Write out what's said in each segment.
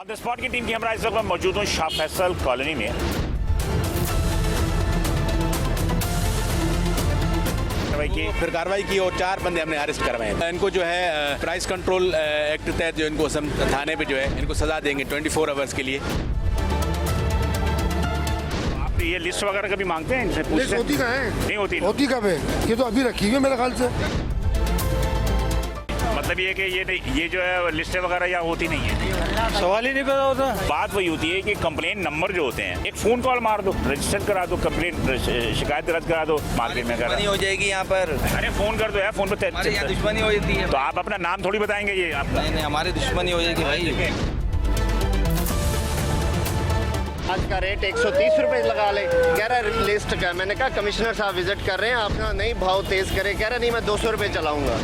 On the spot की team की हमारा इस वक्त मौजूद हूँ शाह फैसल कॉलोनी में। फिर कार्रवाई की और 4 बंदे हमने अरेस्ट करवाए हैं। इनको जो है प्राइस कंट्रोल एक्ट तहत जो इनको थाने पे जो है इनको सजा देंगे 24 आवर्स के लिए। आप ये लिस्ट वगैरह कभी मांगते हैं इनसे? लिस्ट होती कहाँ है? नहीं होती। होती कब है? ये तो अभी रखी हुई है मेरे ख्याल से। मतलब ये कि ये जो है लिस्टें वगैरह या होती नहीं है। सवाल ही नहीं पैदा होता। बात वही होती है कि कंप्लेंट नंबर जो होते हैं, एक फ़ोन कॉल मार दो, रजिस्टर करा दो, कंप्लेंट शिकायत दर्ज करा दो मार्केट में। दुश्मनी हो जाएगी यहाँ पर। अरे फ़ोन कर दो यार, फ़ोन पे हमारे यहाँ दुश्मनी हो जाती है। तो आप अपना नाम थोड़ी बताएंगे ये आप। नहीं हमारी दुश्मनी हो जाएगी भाई। आज का रेट 130 रुपये लगा ले, कह रहा है लिस्ट का। मैंने कहा कमिश्नर साहब विजिट कर रहे हैं, आपका नहीं भाव तेज़ करे, कह रहा नहीं मैं 200 रुपये चलाऊँगा।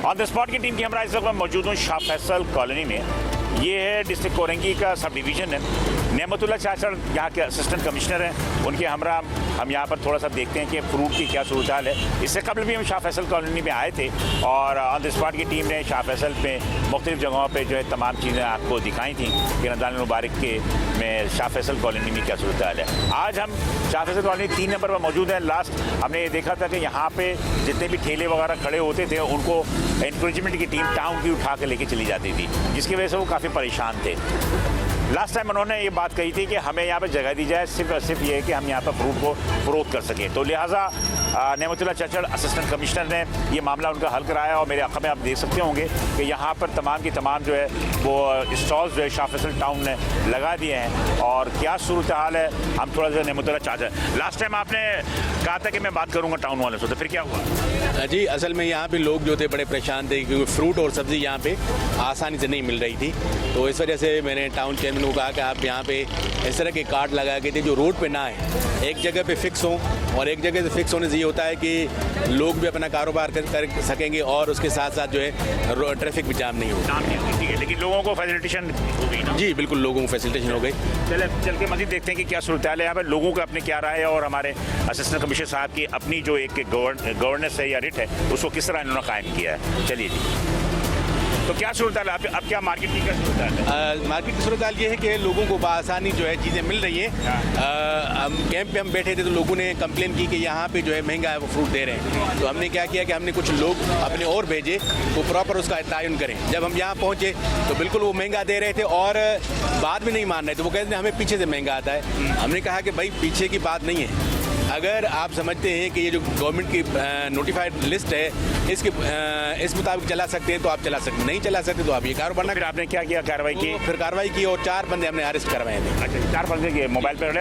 ऑन द स्पॉट की टीम की हमारा इस वक्त मौजूद हूँ शाह फैसल कॉलोनी में। ये है डिस्ट्रिक्ट कोरंगी का सब डिवीज़न है। नेमतुल्लाह चाचा यहाँ के असिस्टेंट कमिश्नर हैं, उनके हमरा हम यहाँ पर थोड़ा सा देखते हैं कि फ्रूट की क्या सूरत हाल है। इससे कबल भी हम शाह फैसल कॉलोनी में आए थे और ऑन द स्पॉट की टीम ने शाह फैसल पे मुख्तलिफ जगहों पे जो है तमाम चीज़ें आपको दिखाई थी कि रमज़ान मुबारक के में शाह फैसल कॉलोनी में क्या सूरत हाल है। आज हम शाह फैसल कॉलोनी 3 नंबर पर मौजूद हैं। लास्ट हमने ये देखा था कि यहाँ पे जितने भी ठेले वगैरह खड़े होते थे उनको इंक्रोचमेंट की टीम टाउन की उठा के लेके चली जाती थी, जिसकी वजह से वो काफ़ी परेशान थे। लास्ट टाइम उन्होंने ये बात कही थी कि हमें यहाँ पर जगह दी जाए, सिर्फ और सिर्फ ये है कि हम यहाँ पर फ्रूट को फ़रोख्त कर सकें। तो लिहाजा नेमतुल्लाह चचड़ असिस्टेंट कमिश्नर ने ये मामला उनका हल कराया और मेरे आँख में आप देख सकते होंगे कि यहाँ पर तमाम की तमाम जो है वो स्टॉल्स जो है शाह फैसल टाउन ने लगा दिए हैं। और क्या सूरत हाल है हम थोड़ा सा नेमतुल्लाह चाचा, लास्ट टाइम आपने कहा था कि मैं बात करूँगा टाउन वालों से, तो फिर क्या हुआ? जी असल में यहाँ पे लोग जो थे बड़े परेशान थे क्योंकि फ्रूट और सब्ज़ी यहाँ पे आसानी से नहीं मिल रही थी। तो इस वजह से मैंने टाउन चेयरमैन को कहा कि आप यहाँ पे इस तरह के कार्ड लगा के थे जो रोड पे ना आए, एक जगह पे फिक्स हों। और एक जगह से फिक्स होने से ये होता है कि लोग भी अपना कारोबार कर सकेंगे और उसके साथ साथ जो है ट्रैफिक भी जाम नहीं होगा। ठीक है, लेकिन लोगों को फैसिलिटेशन हो गई ना? जी बिल्कुल, लोगों को फैसिलिटेशन हो गई। चल के मज़ीद देखते हैं कि क्या सूरत हाल है यहाँ पर, लोगों का अपने क्या राय है और हमारे असिस्टेंट कमिश्नर साहब की अपनी जो एक गवर्नेंस है या रिट है उसको किस तरह इन्होंने कायम किया है। चलिए जी, तो क्या सूरत हाल है अब क्या मार्केट की क्या सूरत हाल है? मार्केट की सूरत हाल ये है कि लोगों को बआसानी जो है चीज़ें मिल रही हैं। कैंप पे हम बैठे थे तो लोगों ने कंप्लेन की कि यहाँ पे जो है महंगा है वो फ्रूट दे रहे हैं। तो हमने क्या किया कि हमने कुछ लोग अपने और भेजे वो प्रॉपर उसका तयन करें। जब हम यहाँ पहुँचे तो बिल्कुल वो महंगा दे रहे थे और बात भी नहीं मान रहे थे। वो कहते थे हमें पीछे से महंगा आता है। हमने कहा कि भाई पीछे की बात नहीं है, अगर आप समझते हैं कि ये जो गवर्नमेंट की नोटिफाइड लिस्ट है इस मुताबिक चला सकते हैं तो आप चला सकते हैं, नहीं चला सकते तो आप ये कारोबार ना। फिर आपने क्या किया, कार्रवाई की? फिर कार्रवाई की और 4 बंदे हमने अरेस्ट करवाए थे। अच्छा, 4 बंदे के मोबाइल पर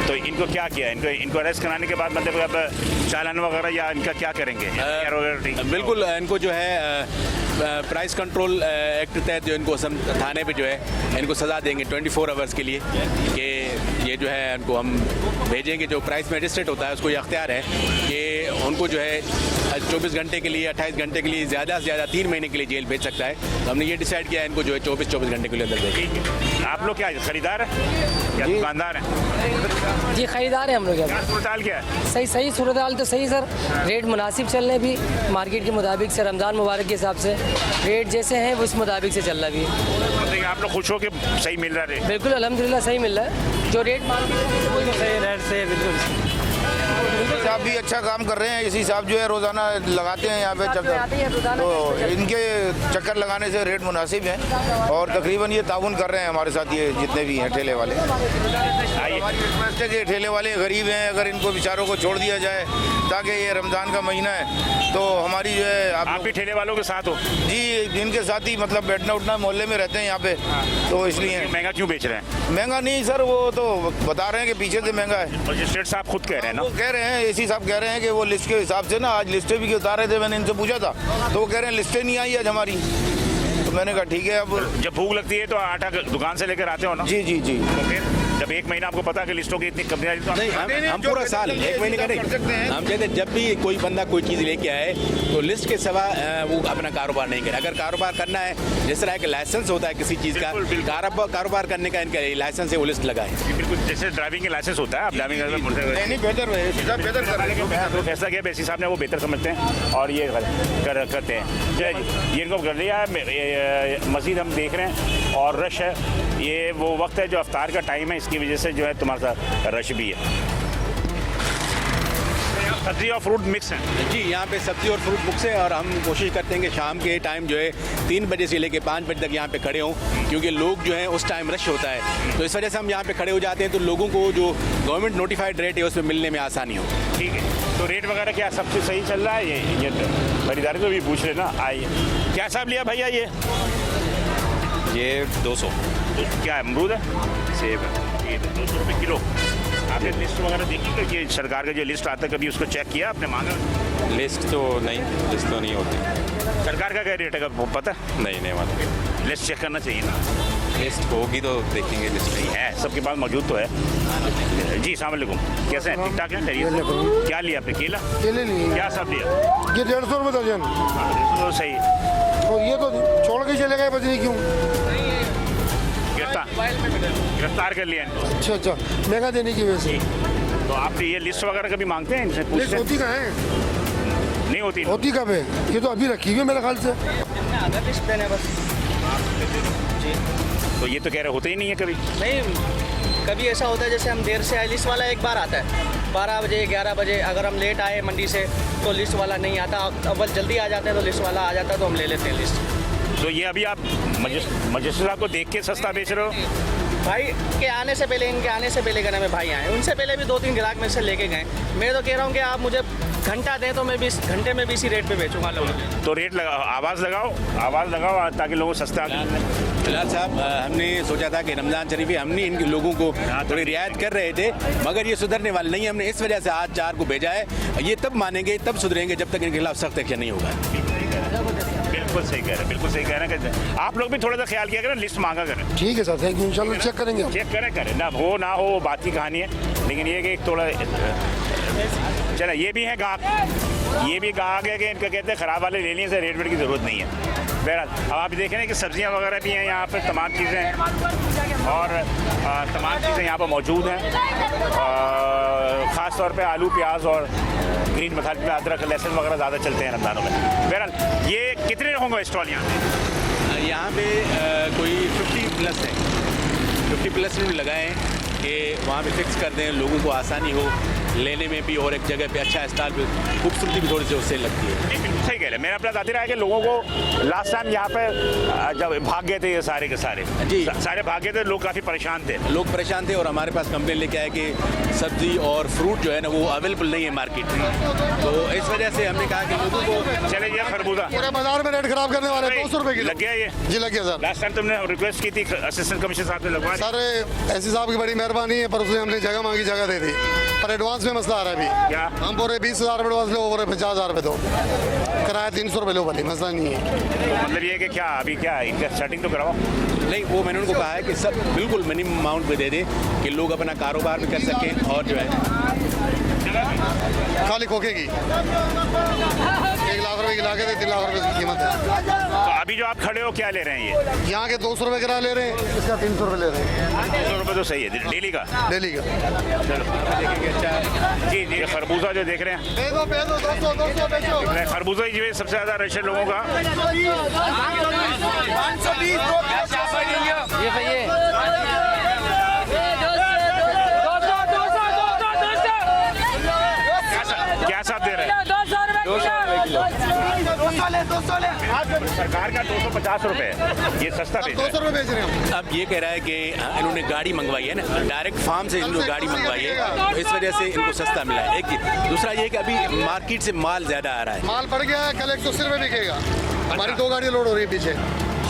तो इनको क्या किया? इनको अरेस्ट कराने के बाद मतलब अब चालान वगैरह या इनका क्या करेंगे? बिल्कुल, इनको जो है प्राइस कंट्रोल एक्ट तहत जो इनको थाने पे जो है इनको सजा देंगे 24 आवर्स के लिए कि ये जो है इनको हम भेजेंगे। जो प्राइस मजिस्ट्रेट होता है उसको ये अख्तियार है कि उनको जो है 24 घंटे के लिए 28 घंटे के लिए ज़्यादा से ज़्यादा 3 महीने के लिए जेल भेज सकता है। तो हमने ये डिसाइड किया है इनको जो है 24 घंटे के लिए अंदर भेजेंगे। आप लोग क्या खरीदार हैं या दुकानदार हैं? जी खरीदार है हम लोग। क्या सूरत हाल क्या है? सही सूरत हाल तो सही सर, रेट मुनासिब चल रहे भी मार्केट के मुताबिक से, रमज़ान मुबारक के हिसाब से रेट जैसे हैं उस मुताबिक से चल रहा भी। मतलब आप लोग खुश हो कि सही मिल रहा है? बिल्कुल अल्हम्दुलिल्लाह सही मिल रहा है, जो रेट मार्केट सही रेट से बिल्कुल। साहब भी अच्छा काम कर रहे हैं, इसी साहब जो है रोज़ाना लगाते हैं यहाँ पे चक्कर, तो इनके चक्कर लगाने से रेट मुनासिब है और तकरीबन ये ताउन कर रहे हैं हमारे साथ ये जितने भी हैं ठेले वाले। के ठेले वाले गरीब हैं, अगर इनको बेचारों को छोड़ दिया जाए ताकि ये रमज़ान का महीना है तो हमारी जो है आप भी ठेले वालों के साथ हो? जी, इनके साथ ही मतलब बैठना उठना मोहल्ले में रहते हैं यहाँ पे, तो इसलिए। महंगा क्यों बेच रहे हैं? महंगा नहीं सर, वो तो बता रहे हैं कि पीछे से महंगा है। मजिस्ट्रेट साहब खुद कह रहे हैं ना? वो कह रहे हैं, एसी साहब कह रहे हैं कि वो लिस्ट के हिसाब से ना आज लिस्टें भी उतार रहे थे, मैंने इनसे पूछा था तो वो कह रहे हैं लिस्टें नहीं आई आज हमारी। तो मैंने कहा ठीक है। अब जब भूख लगती है तो आटा दुकान से लेकर आते हो ना? जी जी जी। तो फिर जब एक महीना आपको पता कि लिस्टों की इतनी कमी आई तो नहीं हम पूरा साल 1 महीने का नहीं, हम कहते हैं जब भी कोई बंदा कोई चीज़ लेके आए तो लिस्ट के सिवा वो अपना कारोबार नहीं करे। अगर कारोबार करना है, जिस तरह के लाइसेंस होता है किसी चीज़ का, कारोबार करने का इनका लाइसेंस है, वो लिस्ट लगाए। बिल्कुल, जैसे ड्राइविंग के लाइसेंस होता है, आप ड्राइविंग नहीं बेहतर तो फैसला किया एसी साहब ने, वो बेहतर समझते हैं और ये करते हैं। ये इनको कर लिया है। मज़ीद हम देख रहे हैं और रश है, ये वो वक्त है जो अफ्तार का टाइम है, इसकी वजह से जो है तुम्हारा साथ रश भी है। सब्जी और फ्रूट मिक्स है जी, यहाँ पे सब्जी और फ्रूट मिक्स है और हम कोशिश करते हैं कि शाम के टाइम जो है 3 बजे से लेके 5 बजे तक यहाँ पे खड़े हों, क्योंकि लोग जो हैं उस टाइम रश होता है, तो इस वजह से हम यहाँ पे खड़े हो जाते हैं तो लोगों को जो गवर्नमेंट नोटिफाइड रेट है उसमें मिलने में आसानी हो। ठीक है, तो रेट वगैरह क्या सब कुछ सही चल रहा है? ये खरीदारी तो भी पूछ लेना। आइए, क्या हिसाब लिया भैया? ये 200 क्या है, अमरूद है, सेब है, ये 200 रुपये किलो। आपने लिस्ट वगैरह देखी कि ये सरकार का जो लिस्ट आता है, कभी उसको चेक किया आपने? मांगा लिस्ट तो नहीं होती। सरकार का क्या रेट है वो पता? नहीं मालूम। लिस्ट चेक करना चाहिए ना। लिस्ट होगी तो देखेंगे। लिस्ट नहीं है, सबके पास मौजूद तो है। जी अस्सलाम वालेकुम, कैसे हैं? ठीक ठाक हैं? खैरियत? क्या लिया आपने? केले लिए। क्या सब लिया? ये 150 रुपये दर्जन। तो सही। तो ये तो छोड़ के चले गए, पता नहीं क्यों। गिरफ्तार कर लिया इनको। अच्छा, महंगा देने की वजह से। तो आप ये लिस्ट वगैरह कभी मांगते हैं इनसे? लिस्ट होती कहाँ है? नहीं होती। होती कब है? ये तो अभी रखी हुई है मेरे ख्याल से। लिस्ट देने बस। तो ये तो कह रहे होते ही नहीं है कभी। नहीं, कभी ऐसा होता है जैसे हम देर से आए, लिस्ट वाला एक बार आता है 12 बजे 11 बजे। अगर हम लेट आए मंडी से तो लिस्ट वाला नहीं आता। अव्वल जल्दी आ जाते हैं तो लिस्ट वाला आ जाता है तो हम ले लेते हैं लिस्ट। तो ये अभी आप मजिस्ट्रेट को देख के सस्ता बेच रहे हो? भाई के आने से पहले, इनके आने से पहले कहना में भाई आए, उनसे पहले भी 2-3 ग्राहक मेरे से लेके गए। मैं तो कह रहा हूँ कि आप मुझे घंटा दें तो मैं भी घंटे में भी इसी रेट पे बेचूंगा लोगों। तो रेट लगाओ, आवाज़ लगाओ ताकि लोगों को सस्ता। फिलहाल साहब हमने सोचा था कि रमज़ान शरीफ है, हमने इन लोगों को थोड़ी रियायत कर रहे थे, मगर ये सुधरने वाले नहीं। हमने इस वजह से आज 4 को भेजा है। ये तब मानेंगे, तब सुधरेंगे जब तक इनके खिलाफ सख्त एक्शन नहीं होगा। बिल्कुल सही कह रहे हैं कि आप लोग भी थोड़ा सा ख्याल किया करें, लिस्ट मांगा करें। ठीक है सर, थैंक यू। इंशाल्लाह चेक करेंगे। चेक करें ना हो वो बात की कहानी है, लेकिन ये कि थोड़ा चला। ये भी है गाहक, ये भी गाहक है कि इनका कहते हैं ख़राब वाले लेने से रेट वेट की ज़रूरत नहीं है। बहरहाल अब आप देख रहे हैं कि सब्जियां वगैरह भी हैं यहाँ पर, तमाम चीज़ें हैं और तमाम चीज़ें यहाँ पर मौजूद हैं। ख़ास तौर पे आलू, प्याज और ग्रीन मसाले में अदरक, लहसुन वगैरह ज़्यादा चलते हैं रमज़ानों में। बहरहाल ये कितने होंगे स्टॉल यहाँ पे कोई 50 प्लस है, 50 प्लस में लगाए हैं कि वहाँ पे फिक्स कर दें, लोगों को आसानी हो लेने में भी और एक जगह पे अच्छा स्टॉल पे खूबसूरती भी थोड़ी सी उससे लगती है। सही कह रहे हैं। मेरा प्लस आती रहा है कि लोगों को लास्ट टाइम यहाँ पे जब भाग गए थे ये सारे के सारे जी, सारे भाग गए थे, लोग काफ़ी परेशान थे। लोग परेशान थे और हमारे पास कंप्लेन लेके आए कि सब्जी और फ्रूट जो है ना वो अवेलेबल नहीं है मार्केट में, तो इस वजह से हमने कहा कि लोगों को चले ये खरबूजा पूरे बाजार में रेट खराब करने वाले 200 रुपये किलो। लग गया ये? जी लग गया सर। लास्ट टाइम तुमने रिक्वेस्ट की थी असिस्टेंट कमिश्नर साहब ने लगवा सर एसी साहब की बड़ी मेहरबानी है, पर उसने हमने जगह मांगी, जगह दे दी, पर एडवांस में मसला आ रहा है अभी। क्या? हम बोल रहे 20,000 रुपये एडवांस लो, वो बोल रहे 50,000 रुपये दो, किराया 300 रुपये लो, भले मसला नहीं है। मतलब ये कि क्या अभी क्या इनका सेटिंग तो कराओ? नहीं, वो मैंने उनको कहा है कि सब बिल्कुल मिनिमम अमाउंट पे दे दे कि लोग अपना कारोबार भी कर सकें और जो है खाली खोखे की 1 लाख रुपए की लागत है, 3 लाख रुपए की कीमत है। तो अभी जो आप खड़े हो क्या ले रहे हैं ये? यहाँ के 200 रुपये किराया ले रहे हैं, इसका 300 रुपये ले रहे हैं। 200 रुपये तो सही है डेली का। डेली का। चलो अच्छा जी ये खरबूजा जो देख रहे हैं, बेचो 200 बेचो। खरबूजा ही जो है सबसे ज़्यादा रश है लोगों का। ये भैया क्या साथ दे रहे हैं? 200 सरकार का 250 रुपये है, ये सस्ता बेच रहा है। 200 रुपये बेच रहे हैं। अब ये कह रहा है कि इन्होंने गाड़ी मंगवाई है ना, डायरेक्ट फार्म से इन्होंने गाड़ी मंगवाई है, तो इस वजह से इनको सस्ता मिला है। एक दूसरा ये कि अभी मार्केट से माल ज़्यादा आ रहा है। माल बढ़ गया है, कल 180 रुपये बिकेगा। हमारी 2 गाड़ियाँ लोड हो रही है पीछे।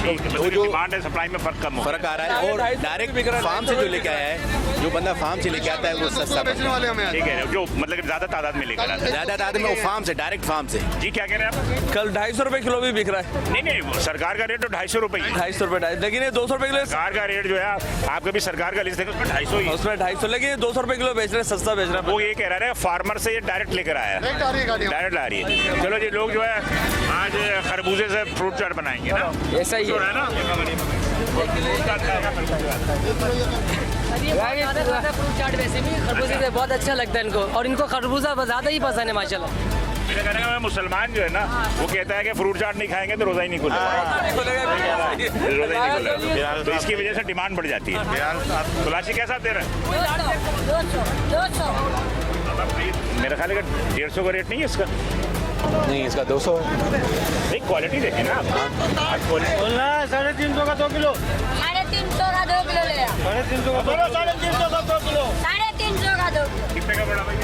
वो जो डिमांड है सप्लाई में फर्क कम हो फर्क आ रहा है और डायरेक्ट फार्म से जो लेके आया है जो बंदा फार्म से लेके आता है वो सस्ता पड़ता बेचने वाले हमें आज। ठीक है, जो मतलब कि ज्यादा तादाद में लेकर आता है। ज़्यादा तादाद में वो फार्म से, डायरेक्ट फार्म से। है। जी क्या कह रहे हैं आप? कल 250 रुपए किलो भी बिक रहा है। नहीं नहीं, वो सरकार का रेट तो 250 रुपए ही है। 250 रुपए, लेकिन ये 200 रुपए किलो, सरकार का रेट जो है, आप कभी सरकार का लिस्ट देखो उसमें 250 ही है। उसमें 250, लेकिन ये 200 रुपए किलो बेच रहे हैं, सस्ता बेच रहे हैं। वो ये कह रहा है फार्मर से ये डायरेक्ट लेकर आया है, डायरेक्ट आ रही है गाड़ियाँ। डायरेक्ट ला रही है। चलो जी, लोग जो है आज खरबूजे से फ्रूट चाट बनाएंगे ना, ऐसा ही जो है ना। फ्रूट चाट वैसे भी खरबूजे से बहुत अच्छा लगता है इनको, और इनको खरबूजा ज़्यादा ही पसंद है माशाल्लाह। मेरा कहने का मुसलमान जो है ना, वो कहता है कि फ्रूट चाट नहीं खाएंगे तो रोजा ही नहीं खुलेगा, रोजा ही नहीं खुलेगा। तो इसकी वजह से डिमांड बढ़ जाती है। तलाशी कैसा दे रहे हैं? 200 मेरा ख्याल है कि 150 का रेट नहीं है इसका। नहीं, इसका 200 है। नहीं, क्वालिटी देखें ना आप। बोलना 350 का 2 किलो, 350 का 2 किलो ले 350 का 2 किलो, 350 का 2 किलो, 350 का 2 किलो। कितने का बड़ा भाई?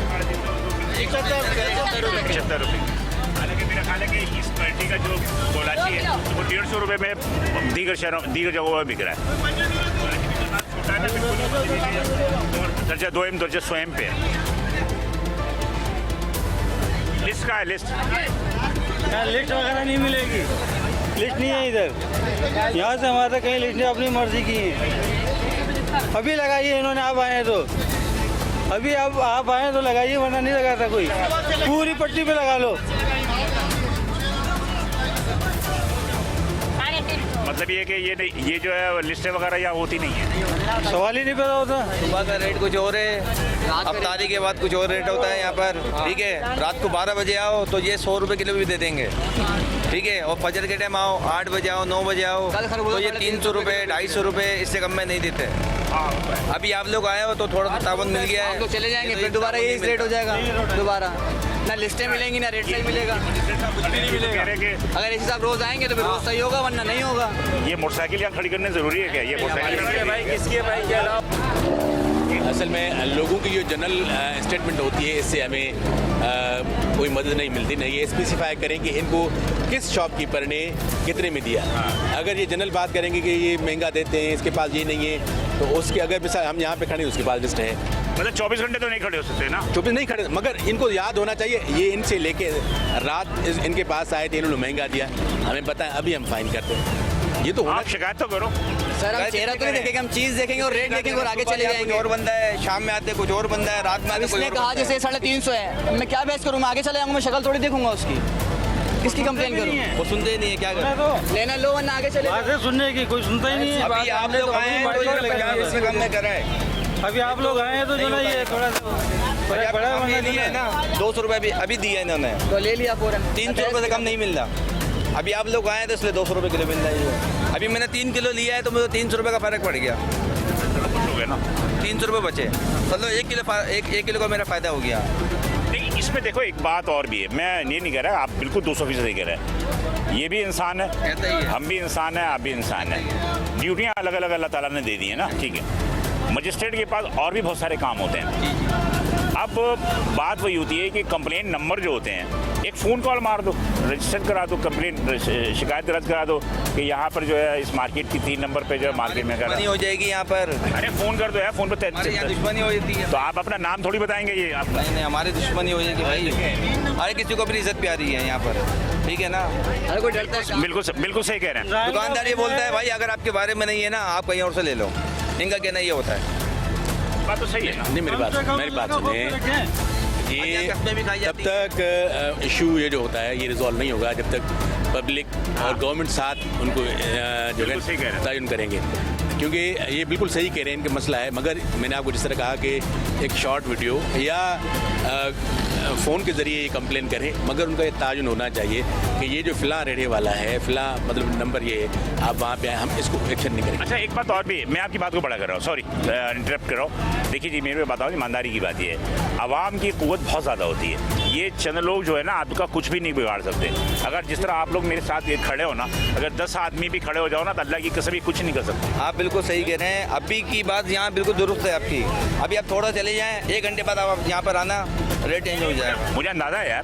75 रुपये। हालांकि मेरा ख्याल है कि इस क्वालिटी का जो कोलाची है वो 150 रुपये में दीगर जगहों में बिक रहा है। छोटा है ना, बिल्कुल दर्जा 2 दर्जा स्वयं पे है। लिस्ट का है, लिस्ट यहाँ लिस्ट वगैरह नहीं मिलेगी, लिस्ट नहीं है इधर। यहाँ से हमारे तक कहीं लिस्ट नहीं, अपनी मर्जी की है। अभी लगाइए इन्होंने, आप आए तो अभी आप आए तो लगाइए, वरना नहीं लगाता कोई। पूरी पट्टी पे लगा लो। मतलब ये कि ये जो है लिस्टें वगैरह यहाँ होती नहीं है। सवाल ही नहीं पैदा होता। सुबह का रेट कुछ और है, अफ्तारी के बाद कुछ और रेट होता है यहाँ पर। ठीक है, रात को 12 बजे आओ तो ये 100 रुपए किलो भी दे देंगे। ठीक है, और फजर के टाइम आओ, 8 बजे आओ, 9 बजे आओ तो ये 300 रुपए, 250 रुपए, इससे कम में नहीं देते। अभी आप लोग आए हो तो थोड़ा सा तावन मिल गया है, चले जाएंगे, तो फिर दोबारा यही रेट हो जाएगा। दोबारा ना लिस्टें मिलेंगी, ना रेट सही मिलेगा। कह रहे कि अगर इस हिसाब रोज आएंगे तो फिर रोज सही होगा, वरना नहीं होगा। ये मोटरसाइकिल यहाँ खड़ी करनी जरूरी है क्या? ये मोटरसाइकिल भाई किसकी है भाई, क्या असल में लोगों की जो जनरल स्टेटमेंट होती है, इससे हमें कोई मदद नहीं मिलती। नहीं, ये स्पेसिफाई करें कि इनको किस शॉपकीपर ने कितने में दिया। अगर ये जनरल बात करेंगे कि ये महंगा देते हैं, इसके पास ये नहीं है, तो उसके अगर मिसाल हम यहाँ पे खड़े हैं, उसके पास लिस्ट है। मतलब 24 घंटे तो नहीं खड़े हो सकते ना। 24 नहीं खड़े, मगर इनको याद होना चाहिए ये इनसे लेके रात इनके पास आए थे, इन्होंने महंगा दिया, हमें पता है, अभी हम फाइन करते हैं। ये तो होना आप शिकायत तो करो सर, हम चेहरा तो नहीं देखेंगे, हम चीज देखेंगे और रेट देखेंगे और आगे चले जाएंगे। और बंदा है, शाम में आते कुछ और बंदा है, रात में आते इसने कहा जैसे 350 है, मैं क्या बहस करूँ? मैं आगे चले जाऊंगा, मैं शक्ल थोड़ी देखूंगा उसकी, किसकी कंप्लेन करूँ? वो सुनते ही नहीं है, क्या करें? लेना लो वरना आगे चले। बात है सुनने की, कोई सुनता ही नहीं है। अभी आप लोग आए हैं तो इससे कम में कराए। अभी आप लोग आए हैं तो जो ना ये थोड़ा सा बड़ा ये लिया है ना, 200 रुपये अभी दिए हैं इन्होंने, तो ले लिया पूरा। 300 रुपये से कम नहीं मिल रहा। अभी आप लोग आए हैं तो इसलिए 200 रुपये किलो मिल रहा है। अभी मैंने 3 किलो लिया है तो मुझे 300 रुपये का फर्क पड़ गया, हो गया ना। 300 रुपये बचे, मतलब 1 किलो का मेरा फायदा हो गया। नहीं, इसमें देखो एक बात और भी है, मैं ये नहीं कह रहा, आप बिल्कुल 200% कह रहे हैं। ये भी इंसान है, कहते ही है। हम भी इंसान हैं, आप भी इंसान हैं। ड्यूटियाँ अलग अलग अल्लाह ताला ने दे दी है ना, ठीक है। मजिस्ट्रेट के पास और भी बहुत सारे काम होते हैं। अब बात वही होती है कि कंप्लेंट नंबर जो होते हैं, एक फ़ोन कॉल मार दो, रजिस्टर करा दो, कंप्लेंट शिकायत दर्ज करा दो कि यहाँ पर जो है इस मार्केट की 3 नंबर पे जो है मार्केट में दुश्मनी हो जाएगी यहाँ पर। अरे फ़ोन कर दो यार, फ़ोन पर हमारे यहाँ दुश्मनी हो जाती है। तो आप अपना नाम थोड़ी बताएंगे ये आप। नहीं, हमारी दुश्मनी हो जाएगी भाई, हर किसी को अपनी इज्जत प्यारी है यहाँ पर, ठीक है ना। हर कोई डरता है। बिल्कुल सही कह रहे हैं। दुकानदार ये बोलता है भाई अगर आपके बारे में नहीं है ना, आप कहीं और से ले लो, इनका कहना ये होता है। बात तो सही है ना। नहीं, मेरी बात सुनिए। ये तब तक इशू ये जो होता है ये रिजॉल्व नहीं होगा जब तक पब्लिक और गवर्नमेंट साथ उनको जो बिल्कुल सही कह रहे हैं। तयन करेंगे, क्योंकि ये बिल्कुल सही कह रहे हैं, इनका मसला है। मगर मैंने आपको जिस तरह कहा कि एक शॉर्ट वीडियो या फ़ोन के ज़रिए ये कंप्लेन करें, मगर उनका ये ताजुन होना चाहिए कि ये जो फ़िलहाल रेढ़े वाला है, फ़िलहाल मतलब नंबर ये है, आप वहाँ पे आए, हम इसको एक्शन नहीं करेंगे। अच्छा, एक बात और भी, मैं आपकी बात को बड़ा कर रहा हूँ, सॉरी इंटरप्ट कर रहा हूँ। देखिए जी, मेरे को बताओ, ईमानदारी की बात ये है, आवाम की क़ुव्वत बहुत ज़्यादा होती है। ये चंद लोग जो है ना, आपका कुछ भी नहीं बिगाड़ सकते। अगर जिस तरह आप लोग मेरे साथ ये खड़े हो ना, अगर 10 आदमी भी खड़े हो जाओ ना, तो अल्लाह की कसम ही कुछ नहीं कर सकते। आप बिल्कुल सही कह रहे हैं, अभी की बात यहाँ बिल्कुल दुरुस्त है आपकी। अभी आप थोड़ा चले जाएँ, 1 घंटे बाद आप यहाँ पर आना, रेट चेंज हो जाएगा। मुझे अंदाजा है यार,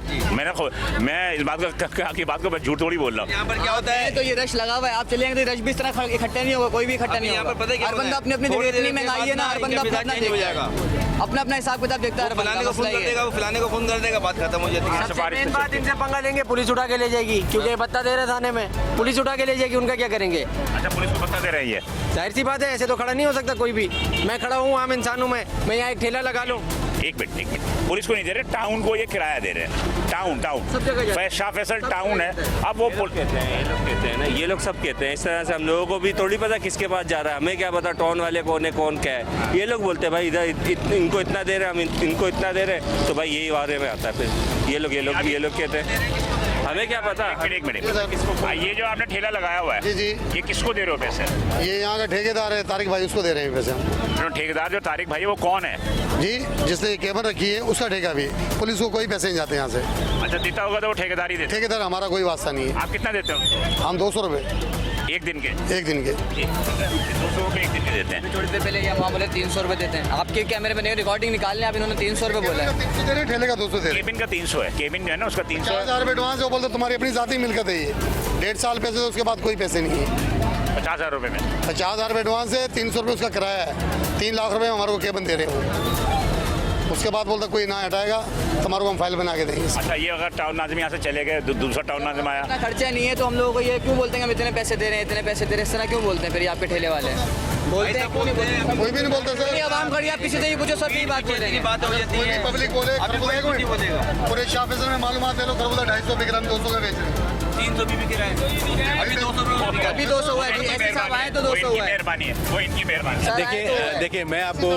मैं इस बात को मैं झूठ थोड़ी बोल रहा हूँ। यहाँ पर क्या होता है, तो ये रश लगा हुआ है, आप चलेंगे तो रश भी इस तरह इकट्ठा नहीं होगा, कोई भी इकट्ठा नहीं यहाँ होगा। पर पता है क्या हर होता बंदा है? अपनी अपनी थोड़ी जगह, इतनी देर के महंगाई है ना, हर बाद बंदा अपना इनका अपना हो जाएगा। अपना अपना हिसाब किताब देखता है। हर बंदा, फलाने को फोन मसला कर ये है। देगा, वो फलाने को फोन कर देगा, बात खत्म हो जाती है। सिफारिश मेन बात, इनसे पंगा लेंगे, पुलिस उठा के ले जाएगी, क्योंकि ये बत्ता दे रहे थाने में, पुलिस उठा के ले जाएगी, उनका क्या करेंगे? अच्छा, पुलिस को पता दे रही है। जाहिर सी बात है, ऐसे तो खड़ा नहीं हो सकता कोई भी। मैं खड़ा हूँ, आम इंसान हूँ, मैं यहाँ एक ठेला लगा लूँ। एक मिनट, पुलिस को नहीं दे रहे, टाउन को ये किराया दे रहे हैं। टाउन सब जगह जाते हैं। शाह फैसल टाउन है। अब वो कहते हैं ना, ये लोग सब कहते हैं इस तरह से। हम लोगों को भी थोड़ी पता किसके पास जा रहा है, हमें क्या पता टाउन वाले कौन है कौन क्या है। ये लोग बोलते हैं भाई इधर इनको इतना दे रहे हैं, हम इनको इतना दे रहे हैं, तो भाई यही बारे में आता है। फिर ये लोग कहते हैं, हमें क्या पता। एक मिनट, ये जो आपने ठेला लगाया हुआ है, जी जी, ये किसको दे रहे हो पैसे? ये यहाँ का ठेकेदार है तारिक भाई, उसको दे रहे हैं पैसे हम। जो ठेकेदार जो तारिक भाई है, वो कौन है? जी, जिसने ये केबल रखी है उसका ठेका भी, पुलिस को कोई पैसे नहीं जाते यहाँ से। अच्छा, देता होगा तो वो ठेकेदार ही देता ठेकेदार हमारा कोई वास्ता नहीं है। आप कितना देते हो हम 200 रुपये एक दिन के? 1 दिन के। 200 रुपये एक दिन के देते हैं। थोड़ी देर पहले ये वहाँ बोले 300 रुपये देते हैं। आपके कैमरे में नहीं, रिकॉर्डिंग निकालने, आप इन्होंने 300 रुपये बोला है। 300 दे रहे हैं, ठेले का 200 दे रहे हैं। केबिन का 300 है, केबिन जो है ना उसका 300 है। 50,000 रुपये एडवांस है, बोलते तुम्हारी अपनी जाती मिलकत है ये। 1.5 साल पैसे, तो उसके बाद कोई पैसे नहीं है। 50,000 रुपये में 50,000 रुपये एडवांस है, 300 रुपये उसका किराया है। 3 लाख रुपये हमारे को केबन दे रहे हो। उसके बाद बोलता कोई ना हटाएगा तो हमारे को हम फाइल बना के देंगे। अच्छा, ये अगर टाउन नाजिम यहाँ से चले गए, दूसरा टाउन नाजिम आया, इतना खर्चा नहीं है तो हम लोगों को ये क्यों बोलते हैं हम इतने पैसे दे रहे हैं, इतने पैसे दे रहे हैं, इस तरह क्यों बोलते हैं? फिर आपके ठेले वाले बोलते हैं, क्यों नहीं बोलते हैं? कोई भी नहीं बोलता पूरी सर। आवाम खड़ी है, आप किसी से ही पूछो, सब यही बात बोल रहे हैं। बात हो जाती है। पब्लिक बोले पूरे शाह फैसल में मालूमात ले लो, खरबूजा 250 बिक रहा है, 200 का बेच रहे हैं। 300 भी बिक रहा है, अभी 200 रुपये। अभी 200 हुआ है, ऐसे साहब आए तो 200 हुआ है। मेहरबानी है, वो इनकी मेहरबानी है। देखिए मैं आपको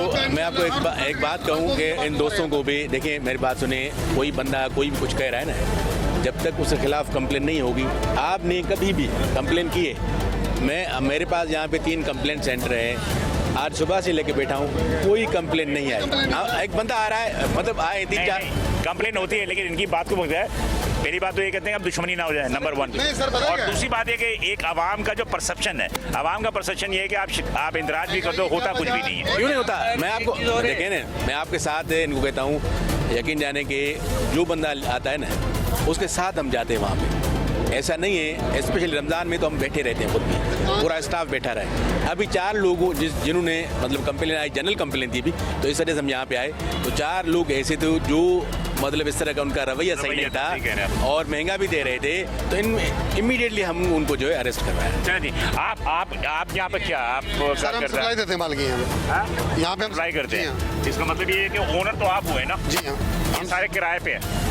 एक बात कहूँ कि इन दोस्तों को भी देखिए, मेरी बात सुने। कोई बंदा कोई भी कुछ कह रहा है ना, जब तक उसके खिलाफ कंप्लेन नहीं होगी, आपने कभी भी कंप्लेन की है? मेरे पास यहाँ पे 3 कंप्लेंट सेंटर है, आज सुबह से लेके बैठा हूँ, कोई कंप्लेन नहीं आई। एक बंदा आ रहा है, मतलब आए 3-4 कंप्लेन होती है, लेकिन इनकी बात को बोलते हैं। पहली बात तो ये कहते हैं अब दुश्मनी ना हो जाए, नंबर 1। नहीं सर, पता है और क्या? दूसरी बात ये कि एक आवाम का जो परसेप्शन है, आवाम का परसेप्शन ये है कि आप इंतराज भी कर दो, होता कुछ भी नहीं है। क्यों नहीं होता? मैं आपको देखिए ना, मैं आपके साथ इनको कहता हूँ, यकीन जाने कि जो बंदा आता है ना, उसके साथ हम जाते हैं वहाँ पे। ऐसा नहीं है, स्पेशली रमज़ान में तो हम बैठे रहते हैं, खुद भी पूरा स्टाफ बैठा रहे। अभी 4 लोगों जिन्होंने मतलब कंप्लेन आई, जनरल कंप्लेन थी भी, तो इस वजह से हम यहाँ पे आए। तो 4 लोग ऐसे थे जो मतलब इस तरह का उनका रवैया सही नहीं था और महंगा भी दे रहे थे, तो इमीडिएटली हम उनको जो है अरेस्ट करवाया। चलिए जी, आप यहाँ पे क्या आप सर हम सप्लाई देते हैं माल की यहाँ पे हम सप्लाई करते जी हैं। इसका मतलब ये है कि ओनर तो आप हुए ना? जी हाँ, हम सारे किराए पे हैं।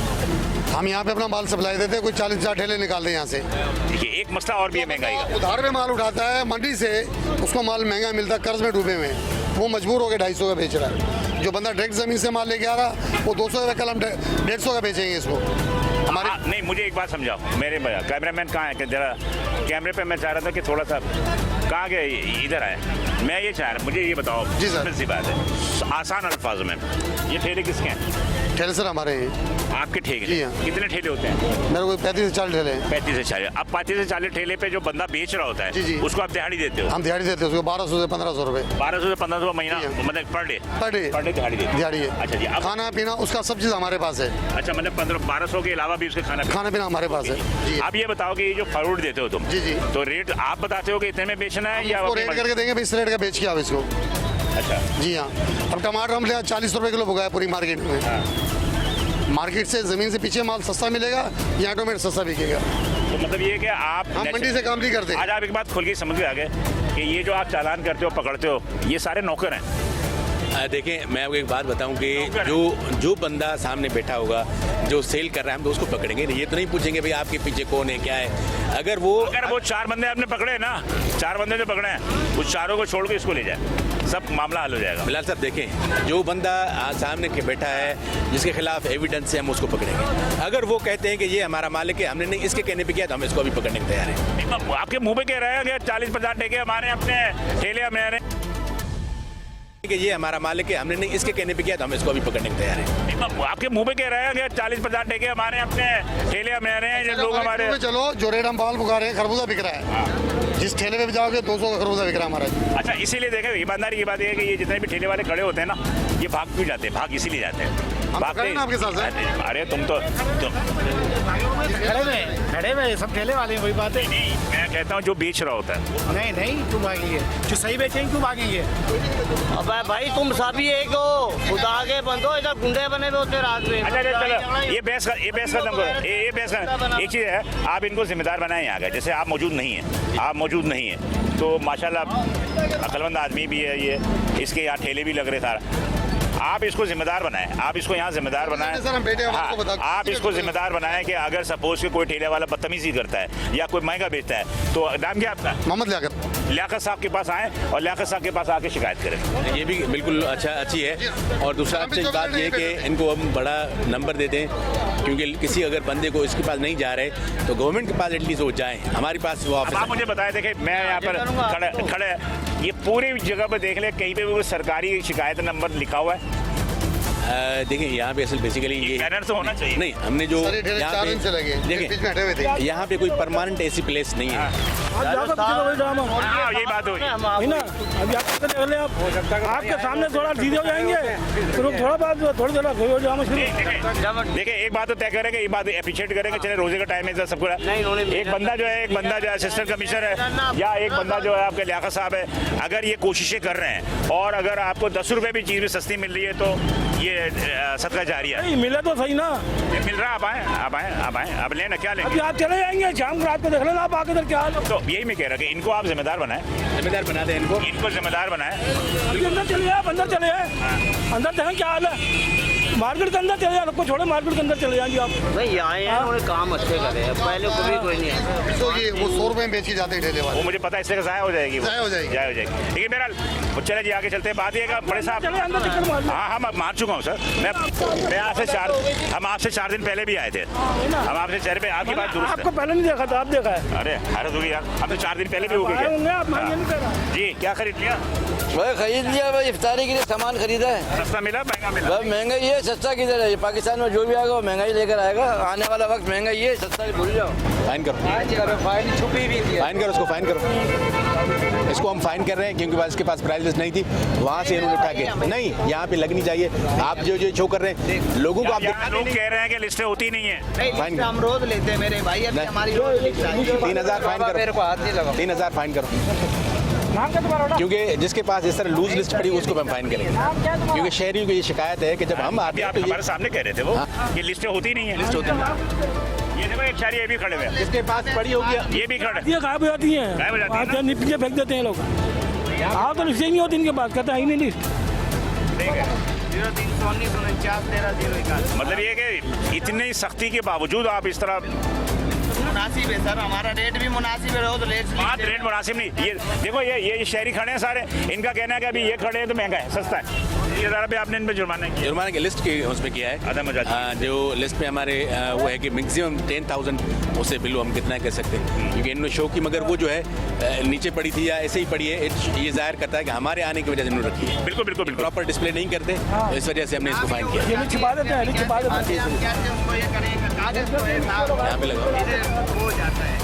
हम यहाँ पे अपना माल सप्लाई देते हैं। कोई 40,000 ठेले निकालते हैं यहाँ से। देखिए, एक मसला और भी है महंगाई का। उधार पे माल उठाता है मंडी से, उसको माल महंगा मिलता है, कर्ज में डूबे हुए हैं, वो मजबूर होकर 250 का बेच रहा है। जो बंदा डायरेक्ट जमीन से माल लेके आ रहा, वो 200 का, कल हम 150 का बेचेंगे इसको। हमारे नहीं, मुझे एक बात समझाओ, मेरे कैमरामैन कहाँ है कि जरा कैमरे पे मैं चाह रहा था कि थोड़ा सा कहाँ गए, इधर आए। मैं ये चाह रहा, मुझे ये बताओ जी सर। सी बात है, आसान अल्फाज में, ये ठेले किसके हैं? ठेले सर हमारे हैं। आपके ठेले? जी हाँ। कितने ठेले होते हैं? मेरे को 35 से 40 ठेले हैं। 35 से 40। अब 35 से 40 ठेले पे जो बंदा बेच रहा होता है, जी, जी। उसको आप दिहाड़ी देते हो? हम दिहाड़ी देते हैं उसको 1200 से 1500 रुपए। 1200 से 1500 महीना, जी हाँ। मतलब पर डे? पर डे दिहाड़ी देते हो? दिहाड़ी है। अच्छा जी। अब खाना पीना उसका सब चीज़ हमारे पास है। अच्छा, मतलब 1200 के अलावा भी उसके खाना पीना हमारे पास है जी। आप ये बताओ कि ये जो फ्रूट देते हो तुम, जी जी, तो रेट आप बताते हो कि इतने में बेचना है या उसको रेट करके देंगे भाई, इस रेट का बेच के आओ इसको। अच्छा जी हाँ। अब टमाटर हम ले 40 रुपए किलो भुगा है पूरी मार्केट में। मार्केट से ज़मीन से पीछे माल सस्ता मिलेगा, यहाँ टोमेटो सस्ता बिकेगा। तो मतलब ये है कि आप हम मंडी से काम नहीं करते। आज आप एक बात खोल के समझ में आ गए कि ये जो आप चालान करते हो, पकड़ते हो, ये सारे नौकर हैं। देखिए, मैं आपको एक बात बताऊं कि जो बंदा सामने बैठा होगा, जो सेल कर रहा है, हम तो उसको पकड़ेंगे नहीं। ये तो नहीं पूछेंगे भाई आपके पीछे कौन है, क्या है। अगर वो 4 बंदे आपने पकड़े ना, 4 बंदे जो पकड़े हैं, उस चारों को छोड़ के इसको ले जाए, सब मामला हल हो जाएगा। बिलाल साहब देखें, जो बंदा सामने के बैठा है, जिसके खिलाफ एविडेंस है, हम उसको पकड़ेंगे। अगर वो कहते हैं कि ये हमारा मालिक है, हमने नहीं इसके कहने पे किया, तो हम इसको अभी पकड़ने को तैयार हैं। आपके मुंह पे कह रहे हैं कि 40-50 ठेके हमारे, अपने ठेले हमारे, कि ये हमारा मालिक है, हमने नहीं इसके कहने पे किया, तो हम इसको अभी पकड़ने को तैयार हैं। आपके मुंह पे कह रहे हैं कि 40-50 ठेके हमारे, अपने ठेले हमारे हैं, लोग हमारे। चलो, जो रेट हम बाल बुका रहे हैं, खरबूजा बिक रहा है। जिस ठेले पे भी जाओगे 200 का खरबूजा बिक रहा है हमारा। अच्छा, इसीलिए देखें, ईमानदारी की बात यह है कि ये जितने भी ठेले वाले खड़े होते हैं ना, ये भाग क्यों जाते हैं? भाग इसीलिए जाते हैं खड़े हैं ना आपके साथ हैं। अरे तुम तो खड़े हुए सब ठेले वाले हैं, वही बात है। मैं कहता हूँ जो बेच रहा होता है। नहीं नहीं क्यों भागेंगे, जो सही बेचेंगे क्यों भागेंगे। अब भाई तुम सभी एक हो, खुदा आगे बंदो, इधर गुंडे बने हुए होते रात में। अच्छा चलो ये बहस खत्म करो। ये बहस एक चीज़ है, आप इनको जिम्मेदार बनाएं यहाँ का। जैसे आप मौजूद नहीं हैं तो माशाल्लाह अक्लमंद आदमी भी है ये, इसके यहाँ ठेले भी लग रहे सारा। आप इसको जिम्मेदार बनाएं, आप इसको यहाँ जिम्मेदार बनाएं। सर, हम बैठे हैं, हाँ, आपको बता- आप इसको जिम्मेदार बनाएं कि अगर सपोज कि कोई ठेले वाला बदतमीजी करता है या कोई महंगा बेचता है तो नाम क्या आपका? मोहम्मद लियाकत। लियाकत साहब के पास आएँ और लियाकत साहब के पास आके शिकायत करें। ये भी बिल्कुल अच्छी है। और दूसरा अच्छी बात ये है कि इनको हम बड़ा नंबर देते हैं, क्योंकि किसी अगर बंदे को इसके पास नहीं जा रहे तो गवर्नमेंट के पास एटलीस्ट वो जाएँ, हमारे पास वो अब ऑफिस आप मुझे बताएं, देखिए मैं यहाँ पर खड़े ये पूरी जगह पर देख ले, कहीं पे भी कोई सरकारी शिकायत नंबर लिखा हुआ है? देखिए यहाँ पे असल बेसिकली ये बैनर तो होना चाहिए। नहीं, हमने जो सर, ये ठेले यहाँ 4 दिन से लगे, देखिए बीच में हटे हुए थे। यहाँ पे कोई परमानेंट ऐसी प्लेस नहीं है। हाँ, यही बात हुई। अभी आपके सामने थोड़ा सीधे हो जाएंगे, फिर थोड़ा बाद थोड़ी देर हो जाओ। देखिए एक बात तो तय करेंगे, ये बात अप्रिशिएट करेंगे। चले रोजे का टाइम है सबको। एक बंदा जो है असिस्टेंट कमिश्नर है या एक बंदा जो है आपके लियाकत साहब है, अगर ये कोशिशें कर रहे हैं और अगर आपको 10 रुपए भी चीज़ भी सस्ती मिल रही है तो ये सदका जारिया है। मिले तो सही ना, ये मिल रहा है। आप आए अब लेना क्या लेंगे? अभी आप चले जाएंगे, शाम को रात को देख लेना आप आके क्या हाल। तो यही मैं कह रहा कि इनको आप जिम्मेदार बनाएं, जिम्मेदार बना दें इनको जिम्मेदार बनाएं। अंदर चले जाए, अंदर चले जाए, अंदर देखें क्या हाल है। मार्केट के अंदर चले जाए, सबको छोड़े मार्केट के अंदर चले जाएंगे आप। भाई आए हैं, उन्होंने काम अच्छे करे हैं, पहले कभी कोई नहीं है। तो ये वो 100 रुपए में बेच के जाते हैं ठेले वाले। वो मुझे पता है, इससे ज़ाया हो जाएगी। ज़ाया हो जाएगी। ठीक है बहरहाल, वो चले जी आगे चलते हैं। बात ये का बड़े साहब, हाँ हम मान चुका हूँ सर। मैं हम आपसे 4 दिन पहले भी आए थे। हम आपसे चेहरे पे आपकी बात दुरुस्त आपको पहले नहीं देखा था, आप देखा है। अरे हैरत होगी यार, हम तो 4 दिन पहले भी हो गए। जी क्या खरीद लिया? भाई खरीद लिया भाई, इफ्तारी के लिए सामान खरीदा है। सस्ता मिला महंगा मिला? भाई महंगाई है, सस्ता किधर है। पाकिस्तान में जो भी आएगा वो महंगाई लेकर आएगा। आने वाला वक्त महंगाई है, सस्ता भूल जाओ। फाइन करो, फाइन छुपी भी थी। फाइन करो, उसको फाइन करो। इसको हम फाइन कर रहे हैं क्योंकि इसके पास प्राइस लिस्ट नहीं थी, वहाँ से इन्होंने उठा के नहीं, यहाँ पे लगनी चाहिए। आप जो शो कर रहे हैं लोगों को, आप लोग कह रहे हैं कि लिस्टें होती नहीं है। फाइन हम रोज लेते हैं मेरे भाई, अभी हमारी 3000 फाइन करो, मेरे को हाथ नहीं लगा। 3000 फाइन करो, क्योंकि जिसके पास इस तरह लूज लिस्ट पड़ी उसको हम फाइन करेंगे। क्योंकि शहरियों की ये शिकायत है कि जब हम आते हैं आप तो हमारे सामने कह रहे थे वो कि लिस्टें होती नहीं है। लिस्ट होती है। ये देखो एक शहरी ये भी खड़े हुए हैं, जिसके पास पड़ी होगी ये भी खड़े। ये गायब हो जाती है, गायब हो जाती है ना? पीछे फेंक देते हैं लोग। हाँ तो लिस्ट ही नहीं होती इनके पास, कहते हैं ही नहीं लिस्ट। मतलब ये कि इतनी सख्ती के बावजूद आप इस तरह मुनासिब है सर, हमारा रेट भी मुनासिब है, तो बात रेट मुनासिब नहीं। ये देखो ये शहरी खड़े हैं सारे, इनका कहना है कि अभी ये खड़े हैं तो महंगा है, सस्ता है। ये ज़रा भी आपने इन पे जुर्माना किया? जुर्माने की लिस्ट की उसमें किया है आधा मजा। जो लिस्ट में हमारे वो है कि मैक्सिमम 10,000 उससे बिलो हम कितना कर सकते हैं, क्योंकि इन्होंने शो की, मगर वो जो है नीचे पड़ी थी या ऐसे ही पड़ी है, ये जाहिर करता है कि हमारे आने की वजह से इन्होंने रखी है। बिल्कुल बिल्कुल बिल्कुल। प्रॉपर डिस्प्ले नहीं करते, तो इस वजह से हमने इसको फाइन किया। ये छिपा देते हैं, छिपा देते हैं। यहाँ पे लगा,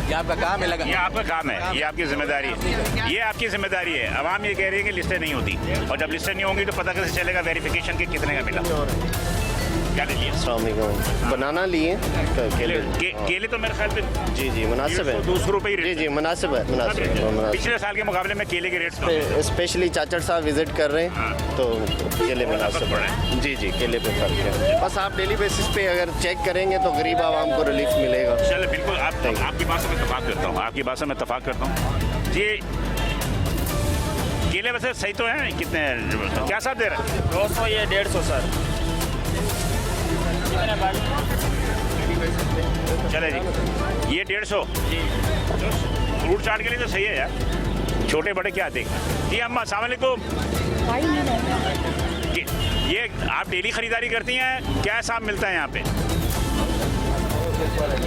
ये आपका काम है लगा। ये आपका काम है, ये आपकी जिम्मेदारी है, ये आपकी जिम्मेदारी है। अवाम ये कह रही है कि लिस्टें नहीं होती, और जब लिस्टें नहीं होंगी तो पता कैसे चलेगा वेरिफिकेशन के कितने का मिला? क्या ले लिया? बनाना लिए केले तो मेरे ख्याल में जी मुनासिब है। 200 रुपये ही जी मुनासिब है। पिछले साल के मुकाबले में केले के रेट स्पेशली चाचड़ साहब विजिट कर रहे हैं तो केले मुनासिब है। जी केले पे फर्क है। बस आप डेली बेसिस पे अगर चेक करेंगे तो गरीब आवाम को रिलीफ मिलेगा। चलो बिल्कुल, आपकी बात से मैं इत्तेफाक करता हूँ, आपकी बात से मैं इत्तेफाक करता हूँ। ये केले वैसे सही तो हैं, कितने क्या साथ दे रहे हैं? 200 ये 150 सर। चले जी, ये 150 फ्रूट चाट के लिए तो सही है यार, छोटे बड़े क्या देख। जी अम्मा अस्सलाम वालेकुम। ये आप डेली खरीदारी करती हैं, क्या हिसाब मिलता है यहाँ पे?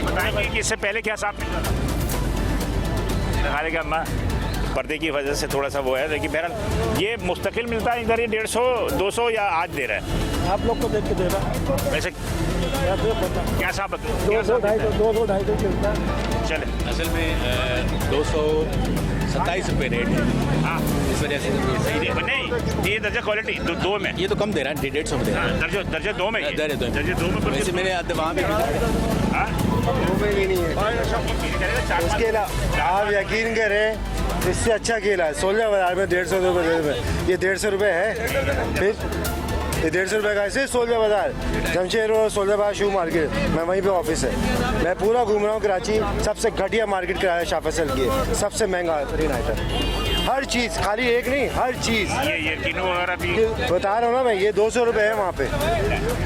बताएंगे कि इससे पहले क्या हिसाब मिलता था? खाने का अम्मा पर्दे की वजह से थोड़ा सा वो है, लेकिन बहरहाल ये मुस्तकिल मिलता है इधर, ये 150 200 या आज दे रहा है? आप लोग को देख के दे रहा वैसे क्या साहब 200-250 चलता है। चले असल में 227 रुपये रेट है। हाँ इस वजह से सही रेट नहीं, ये दर्जा क्वालिटी दो में, ये तो कम दे रहा है, 150 में दे रहा है। दर्जा दो में, दर्जे दो में वैसे मेरे वहाँ पे भी नहीं है उसके अलावा आप यकीन करें इससे अच्छा केला है 16 बाजार में 150 रुपये में, ये 150 रुपये है, फिर ये 150 रुपये का ऐसे 16 बाजार जमशेद रोड 16 बाजार शू मार्केट, मैं वहीं पे ऑफिस है, मैं पूरा घूम रहा हूँ कराची, सबसे घटिया मार्केट कराया शाह फैसल की है, सबसे महंगा तरीन आइटम, हर चीज़, खाली एक नहीं हर चीज़, ये किनो वगैरह भी बता रहा हूँ ना मैं, ये 200 रुपये है वहाँ पे,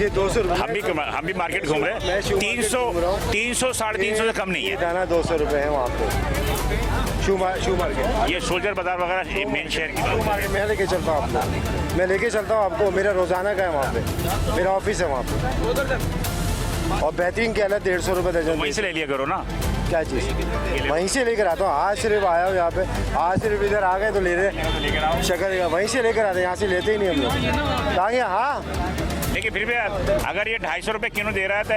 ये 200 रुपये। हम भी मार्केट घूम रहे हैं, 300 350 से कम नहीं है। दाना 200 रुपये है वहाँ पे शू मार्केट, ये सोल्जर बाजार वगैरह मेन शहर की बात है। मैं लेके चलता हूँ आपको, मैं लेके चलता हूँ आपको, मेरा रोजाना का है वहाँ पे, मेरा ऑफिस है वहाँ पे, और बेहतरीन केला 150 रुपये दर्जन। वहीं से ले लिया करो ना, क्या चीज़ वहीं से लेकर आता हूँ, आज सिर्फ आया हूँ यहाँ पे, आज सिर्फ इधर आ गए तो ले रहे शक्कर, वहीं से लेकर आते हैं, यहाँ से लेते ही नहीं हम लोग, ताकि हाँ। लेकिन फिर भी अगर ये 250 रुपये किलो दे रहा है तो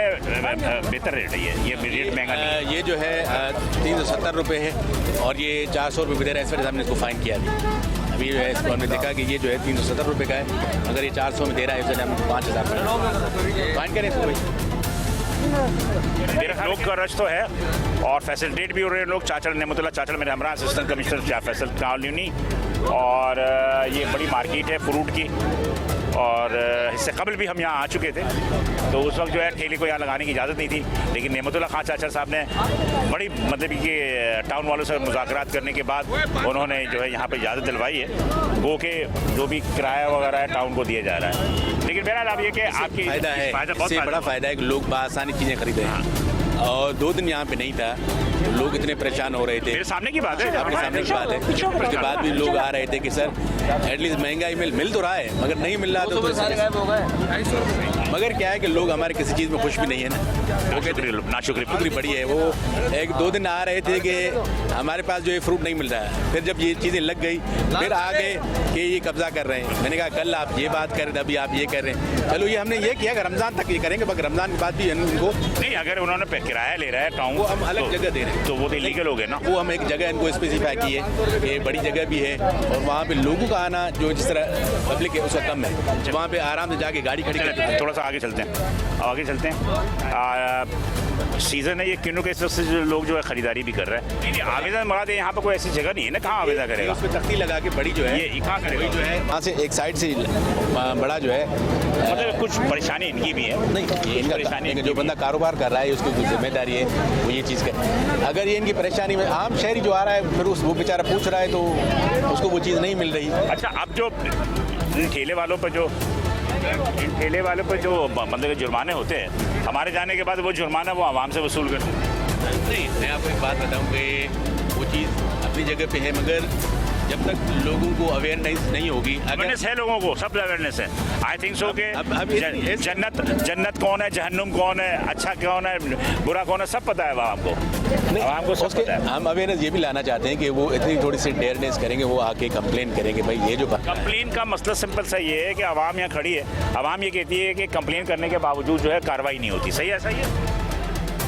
बेहतर रेट है, ये रेट महंगा नहीं है। ये जो है 370 रुपये है और ये 400 रुपये भी दे रहा है, इस वजह से हमने इसको फाइन किया अभी जो है, इसको हमने देखा कि ये जो है 370 रुपये का है, अगर ये 400 में दे रहा है इस वजह से हम 5000 फाइन करें इसको भाई। मेरा लोग का रश तो है और फैसिलिटेट भी हो रहे हैं लोग। चाचड़ नेमतुल्ला चाचड़ मेरे हमरा assistant commissioner Shah Faisal colony, और ये बड़ी मार्केट है फ्रूट की, और इससे कबल भी हम यहाँ आ चुके थे, तो उस वक्त जो है ठेले को यहाँ लगाने की इजाज़त नहीं थी, लेकिन नेमतुल्ला खान चाचड़ साहब ने बड़ी मतलब कि टाउन वालों से मुज़ाकरात करने के बाद उन्होंने जो है यहाँ पर इजाज़त दिलवाई है, वो कि जो भी किराया वगैरह है टाउन को दिया जा रहा है। लेकिन बहरहाल अब ये कि आपकी फ़ायदा है, इससे बड़ा फ़ायदा है कि लोग बआसानी चीज़ें खरीदे हैं, और 2 दिन यहाँ पे नहीं था, लोग इतने परेशान हो रहे थे, मेरे सामने की बात है, अपने सामने की बात है, उसके बाद भी लोग आ रहे थे कि सर एटलीस्ट महंगाई मिल तो रहा है, मगर नहीं मिल रहा तो मगर क्या है कि लोग हमारे किसी चीज़ में खुश भी नहीं है ना, नाशुक्री बड़ी है। वो 1-2 दिन आ रहे थे कि हमारे पास जो है फ्रूट नहीं मिल रहा है, फिर जब ये चीज़ें लग गई फिर आ गए कि ये कब्जा कर रहे हैं। मैंने कहा कल आप ये बात कर रहे थे, अभी आप ये कर रहे हैं, चलो ये हमने ये किया कि रमज़ान तक ये करेंगे, मगर रमज़ान के बाद भी उनको नहीं, अगर उन्होंने किराया ले रहा है टाउन, वो हम अलग जगह दे रहे हैं, तो वो तो इलीगल हो गए ना। वो हम एक जगह इनको स्पेसिफाई की है कि बड़ी जगह भी है और वहाँ पे लोगों का आना जो जिस तरह पब्लिक है उसका कम है, वहाँ पे आराम से जाके गाड़ी खड़ी करके थोड़ा सा आगे चलते हैं, आगे चलते हैं। सीज़न है ये किन्नू के, इस वक्त से जो लोग जो है ख़रीदारी भी कर रहे हैं। नहीं आवेदन मरा दे, यहाँ पर कोई ऐसी जगह नहीं है ना, कहाँ आवेदन करेगा, उस पर तख्ती लगा के बड़ी जो है ये कहाँ करेगा जो है, वहाँ से एक साइड से बड़ा जो है, मतलब कुछ परेशानी इनकी भी है। नहीं ये इनका परेशानी, जो बंदा कारोबार कर रहा है उसकी कुछ जिम्मेदारी है वो ये चीज़ करे। अगर ये इनकी परेशानी में आम शहरी जो आ रहा है फिर वो बेचारा पूछ रहा है तो उसको वो चीज़ नहीं मिल रही। अच्छा, अब जो ठेले वालों पर जो मतलब जुर्माने होते हैं, हमारे जाने के बाद वो जुर्माना वो आवाम से वसूल करते हैं। नहीं, मैं आपको एक बात बताऊँ कि वो चीज़ अपनी जगह पे है, मगर जब तक लोगों को अवेयरनेस नहीं होगी, अवेयरनेस है लोगों को, सब अवेयरनेस है। आई थिंक सो कि जन्नत कौन है, जहन्नुम कौन है, अच्छा कौन है, बुरा कौन है, सब पता है आवाम को, आवाम को सब पता है। हम अवेयरनेस ये भी लाना चाहते हैं कि वो इतनी थोड़ी सी डेयरनेस करेंगे, वो आके कंप्लेन करेंगे भाई ये जो कंप्लेन का मसला सिंपल सा ये है कि आवाम यहाँ खड़ी है, आवाम ये कहती है कि कंप्लेन करने के बावजूद जो है कार्रवाई नहीं होती। सही है, सही है।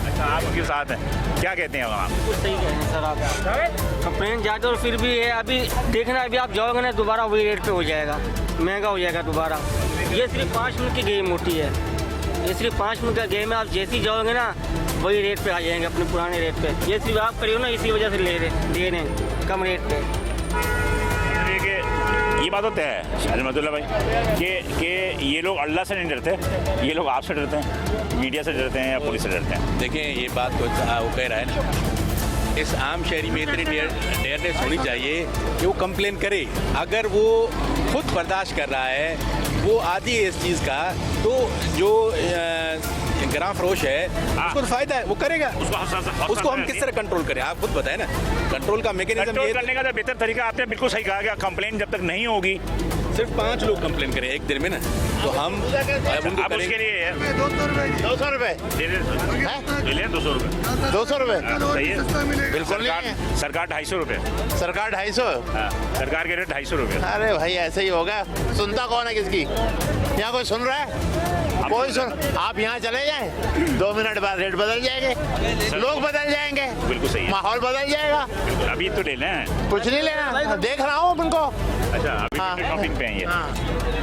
अच्छा, आप उनके साथ हैं, क्या कहते हैं आवाम? सही कह रहे हैं सर आप, कंप्लेन जाते और फिर भी है, अभी देखना अभी आप जाओगे ना दोबारा वही रेट पे हो जाएगा, महंगा हो जाएगा दोबारा। ये सिर्फ 5 मिनट की गेम होती है, ये सिर्फ 5 मिनट का गेम है, आप जैसे ही जाओगे ना वही रेट पे आ जाएंगे, अपने पुराने रेट पे। ये सिर्फ आप करियो ना, इसी वजह से दे रहे हैं कम रेट पे। ये बात होता है रहमतुल्लाह भाई कि ये लोग अल्लाह से नहीं डरते, ये लोग आपसे डरते हैं, मीडिया से डरते हैं या पुलिस से डरते हैं। देखें ये बात वो कह रहा है ना, इस आम शहरी में इतनी डेयरनेस होनी चाहिए कि वो कंप्लेन करे। अगर वो खुद बर्दाश्त कर रहा है, वो आदी है इस चीज़ का, तो जो ग्राम फरोश है उसको तो फायदा है, वो करेगा। उसको हम किस तरह कंट्रोल करें, आप खुद बताएं ना। कंट्रोल का मैकेनिज्म कंट्रोल करने का तो बेहतर तरीका आपने बिल्कुल सही कहा कि कंप्लेन जब तक नहीं होगी, सिर्फ 5 लोग कंप्लेन करें एक दिन में ना, तो हम उनको अब उसके लिए 200 रुपए ले लें 200 रुपये 200 रुपए सही है। बिल्कुल सरकार 250 रुपये, सरकार 250। सरकार के रेट 250 रुपये। अरे भाई ऐसे ही होगा, सुनता कौन है किसकी? यहाँ कोई सुन रहा है? कोई सुन, आप यहाँ चले जाएं 2 मिनट बाद रेट बदल जाएंगे, लोग बदल जाएंगे, बिल्कुल सही है। माहौल बदल जाएगा। अभी तो ले लें, कुछ नहीं लेना, देख रहा हूँ उनको। अच्छा अभी शॉपिंग पे हैं ये।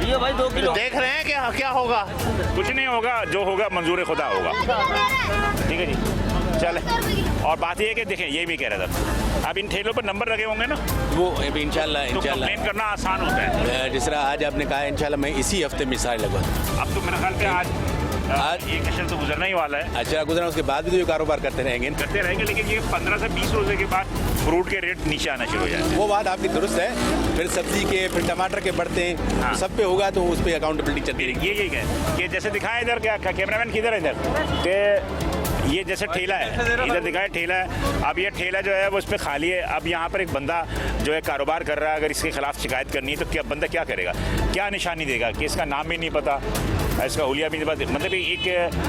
ये भाई 2 किलो देख रहे हैं क्या क्या होगा। कुछ नहीं होगा, जो होगा मंजूर खुदा होगा। ठीक है जी, चले। और बात ये है कि देखें, ये भी कह रहा था, अब इन ठेलों पर नंबर लगे होंगे ना, वो अभी इंशाल्लाह तो कंप्लेन करना आसान होता है। जिस तरह आज आपने कहा इंशाल्लाह मैं इसी हफ्ते में सारे लगवा दूँ। अब तो मेरे ख्याल पे आज ये क्वेश्चन तो गुजरना ही वाला है। अच्छा गुजरा, उसके बाद भी तो ये कारोबार करते रहेंगे, लेकिन ये 15 से 20 रोजे के बाद फ्रूट के रेट नीचे आना शुरू हो जाए। वो बात आपकी दुरुस्त है। फिर सब्जी के, फिर टमाटर के बढ़ते हैं, हाँ। सब पे होगा तो उस पर अकाउंटेबिलिटी चलती रहेगी। ये है कि जैसे दिखाएं इधर, क्या कैमरामैन किधर है इधर, कि ये जैसे ठेला है, इधर दिखाए ठेला है। अब ये ठेला जो है वो इस पर खाली है। अब यहाँ पर एक बंदा जो है कारोबार कर रहा है, अगर इसके खिलाफ शिकायत करनी है तो क्या बंदा क्या करेगा, क्या निशानी देगा कि इसका नाम भी नहीं पता, इसका हुलिया भी नहीं पता, मतलब एक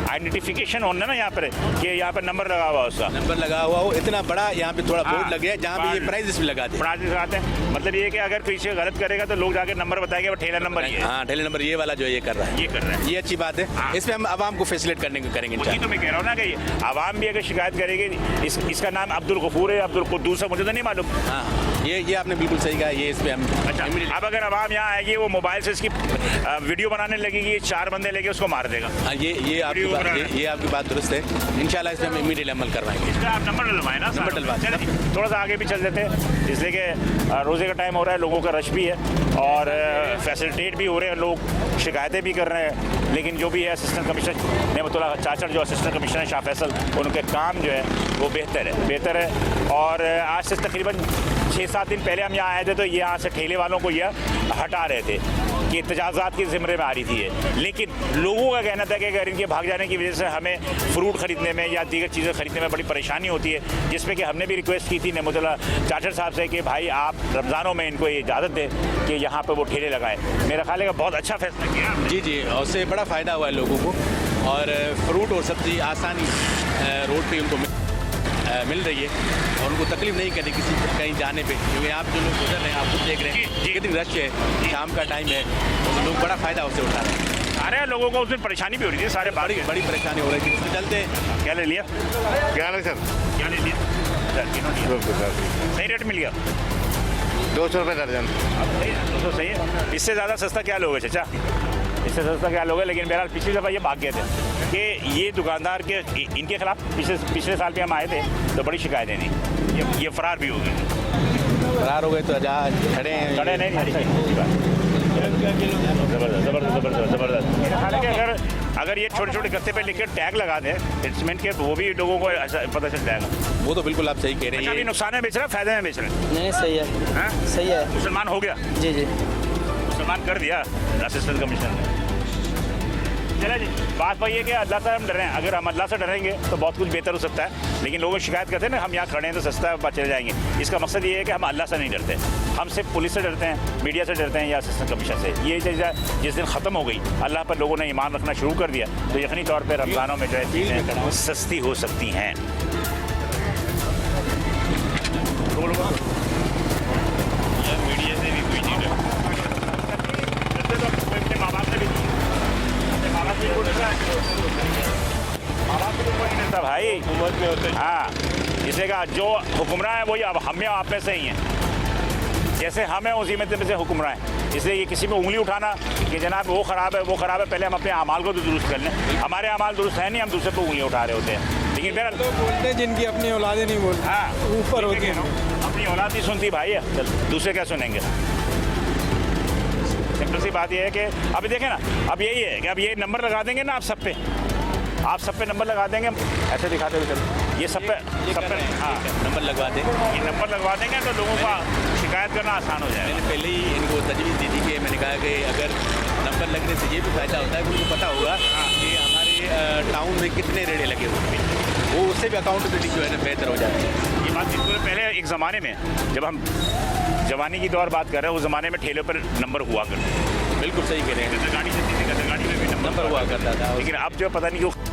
आइडेंटिफिकेशन होना ना यहाँ पर, कि यहाँ पर नंबर लगा हुआ उसका, नंबर लगा हुआ हो इतना बड़ा, यहाँ पे थोड़ा बोर्ड लगे है जहाँ पे ये प्राइजेस भी लगाते हैं। प्राइजेस लगाते हैं, मतलब ये कि अगर पीछे गलत करेगा तो लोग जाके नंबर बताएंगे वो ठेला नंबर ये है। हाँ, ठेले नंबर ये वाला जो है ये कर रहा है, ये कर रहा है, ये अच्छी बात है। इसमें हम आवाम को फैसिलिटेट करने को करेंगे। वही तो मैं कह रहा हूँ ना कि आवाम भी अगर शिकायत करेगी, इसका नाम अब्दुल गफूर है, अब्दुल कुद्दूस है, मुझे तो नहीं मालूम। हाँ, ये आपने बिल्कुल सही कहा, ये इस पे हम। अच्छा, अब अगर आवाम यहाँ आएगी, वो मोबाइल से इसकी वीडियो बनाने लगेगी, 4 बंदे लेके उसको मार देगा। ये आपकी बात दुरुस्त है। इंशाल्लाह इस पे हम इमीडिएटली अमल करवाएंगे। इसका आप नंबर डलवाएं ना, नंबर डलवा। थोड़ा सा आगे भी चल देते हैं, इसलिए कि रोज़े का टाइम हो रहा है, लोगों का रश भी है और फैसिलिटेट भी हो रहे हैं, लोग शिकायतें भी कर रहे हैं। लेकिन जो भी है असिस्टेंट कमिश्नर नेमतुल्ला चाचड़, जो असिस्टेंट कमिश्नर है शाह फैसल, उनके काम जो है वो बेहतर है। और आज से तकरीबन 6-7 दिन पहले हम यहाँ आए थे तो यहाँ से ठेले वालों को यह हटा रहे थे कि एहतजाजात की ज़िम्मे में आ रही थी ये। लेकिन लोगों का कहना था कि अगर इनके भाग जाने की वजह से हमें फ्रूट ख़रीदने में या दीगर चीज़ें ख़रीदने में बड़ी परेशानी होती है, जिसमें कि हमने भी रिक्वेस्ट की थी नेमतुल्ला चाचड़ साहब से कि भाई आप रमज़ानों में इनको ये इजाज़त दें कि यहाँ पर वो ठेले लगाएं। मेरा ख्याल है कि बहुत अच्छा फैसला किया। जी, और उससे बड़ा फ़ायदा हुआ है लोगों को, और फ्रूट और सब्ज़ी आसानी रोड पर उनको मिल रही है, और उनको तकलीफ नहीं करनी किसी कहीं जाने पे, क्योंकि आप जो लोग गुजर रहे हैं आप खुद देख रहे हैं कितनी रश है, शाम का टाइम है, तो लोग बड़ा फ़ायदा उससे उठा रहे हैं। अरे लोगों को उस दिन परेशानी भी हो रही थी, सारे बड़ी परेशानी हो रही थी। चलते क्या ले लिया, क्या ले लिया, सही रेट मिल गया, 200 रुपये दर्जन। तो सही है, इससे ज़्यादा सस्ता क्या लोगे चाचा, इससे सस्ता क्या लोगे। लेकिन बहरहाल पिछली दफ़ा ये भाग गए थे कि ये दुकानदार के इनके खिलाफ पिछले साल भी हम आए थे तो बड़ी शिकायतें थी, ये फरार भी हो गए। फरार हो गए तो खड़े नहीं, जबरदस्त। अगर ये छोटे छोटे गत्ते पे लिखे टैग लगा दें इंस्ट्रूमेंट के, वो भी लोगों को पता चल जाएगा। वो तो बिल्कुल आप सही कह रहे हैं। अभी नुकसान में बेच रहा है, फायदे में बेच रहे हैं? नहीं, सही है, सही है। मुसलमान हो गया, जी, मुसलमान कर दिया असिस्टेंट कमिश्नर ने। चला जी, बात वही है कि अल्लाह से हम डरें, अगर हम अल्लाह से डरेंगे तो बहुत कुछ बेहतर हो सकता है। लेकिन लोग शिकायत करते हैं ना, हम यहाँ खड़े हैं तो सस्ता है, चले जाएंगे। इसका मकसद ये है कि हम अल्लाह से नहीं डरते, हम सिर्फ पुलिस से डरते हैं, मीडिया से डरते हैं या असिस्टेंट कमिश्नर से। ये चीज़ जिस दिन ख़त्म हो गई, अल्लाह पर लोगों ने ईमान रखना शुरू कर दिया, तो यकीनी तौर पर रमज़ानों में जो है चीज़ें सस्ती हो सकती हैं। मीडिया से भी कोई नहीं डरते, माँ बाप से भी भाई उम्र में होते हैं। हाँ, इसे कहा जो हुक्मरान है वही अब हम में आप में से ही हैं, जैसे हम हैं उसी में से हुक्मरान है। इसलिए ये किसी में उंगली उठाना कि जनाब वो ख़राब है वो ख़राब है, पहले हम अपने अमाल को तो दुरुस्त कर लें। हमारे अमाल दुरुस्त है नहीं, हम दूसरे पर उंगली उठा रहे होते हैं। लेकिन फिर तो बोलते हैं जिनकी अपनी औलादें नहीं बोलती, हाँ ऊपर होती हैं, अपनी औलाद नहीं सुनती भाई, दूसरे क्या सुनेंगे। सिंपल सी बात यह है कि अभी देखें ना, अब यही है कि अब ये नंबर लगा देंगे ना, आप सब पे नंबर लगा देंगे, ऐसे दिखाते हुए चलो, ये सब पे हाँ नंबर लगवा दें। ये नंबर लगवा देंगे तो लोगों का शिकायत करना आसान हो जाएगा। मैंने पहले ही इनको तजवीज़ दी थी कि मैंने कहा कि अगर नंबर लगने से ये भी फ़ायदा होता है कि उनको पता होगा कि हमारे टाउन में कितने रेड़े लगे हुए हैं, वो उससे भी अकाउंटेबिलिटी जो है ना बेहतर हो जाती है। ये बात बिल्कुल पहले एक ज़माने में जब हम जवानी की दौर बात कर रहे हैं, उस ज़माने में ठेलों पर नंबर हुआ करते, बिल्कुल सही कह रहे हैं, गाड़ी चलती थी, गाड़ी में भी नंबर हुआ करता था। लेकिन अब जो पता नहीं क्यों